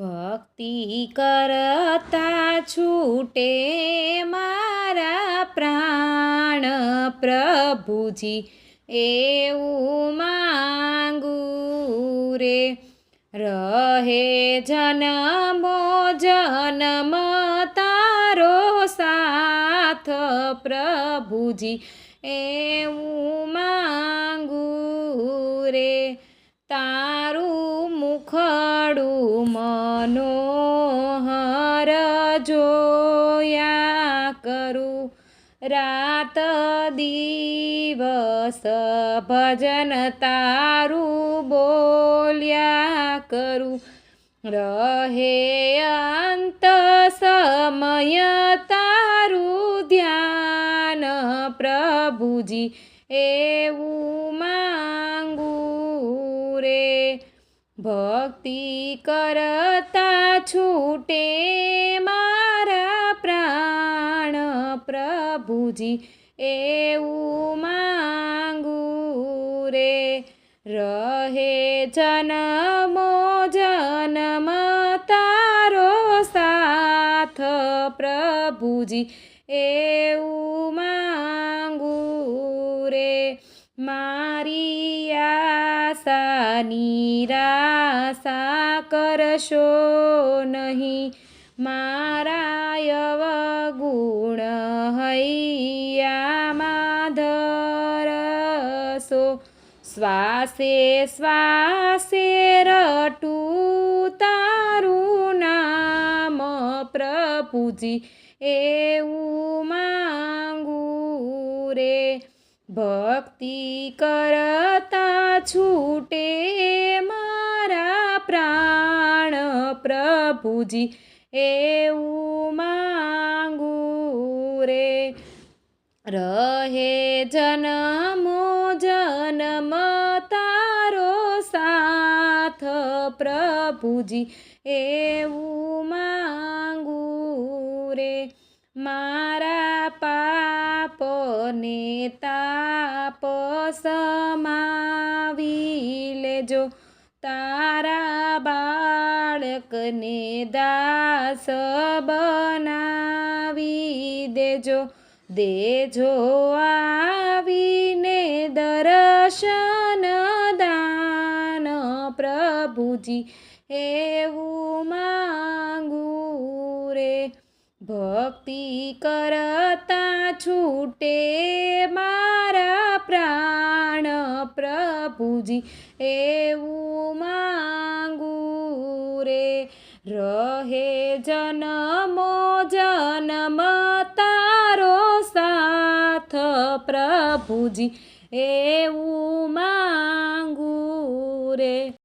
ભક્તિ કરતા છૂટે મારા પ્રાણ પ્રભુજી એવું માંગુ રે રહે જન્મો જન્મ તારો સાથ પ્રભુજી એવું માંગુ રે તારું મુખડું મનોહર જોયા કરું રાત દિવસ ભજન તારું બોલ્યા કરું રહે અંત સમય તારું ધ્યાન પ્રભુજી એવું માંગુ રે ભક્તિ કરતા છૂટે મારા પ્રાણ પ્રભુજી એવું માંગુ રે રહે જન્મો જન્મ તારો સાથ પ્રભુજી એવું માંગુ રે મારી આશા નિરાશા કરશો નહીં મારા અવગુણ હૈયામાં ધરશો શ્વાસે શ્વાસે રટું તારું નામ પ્રભુજી એવું માંગુ રે ભક્તિ કરતા છૂટે મારા પ્રાણ પ્રભુજી એવું માંગુ રે રહે જન્મો જન્મ તારો સાથ પ્રભુજી એવું માંગુ રે મારા પાપને તાપ સમાવી લેજો તારા બાળકને દાસ બનાવી દેજો દેજો આવીને દર્શન દાન પ્રભુજી એવું માંગુ રે ભક્તિ કરતા છૂટે મારા પ્રાણ પ્રભુજી એવું માંગુ રે રહે જન્મો જન્મ તારો સાથ પ્રભુજી એવું માંગુ રે।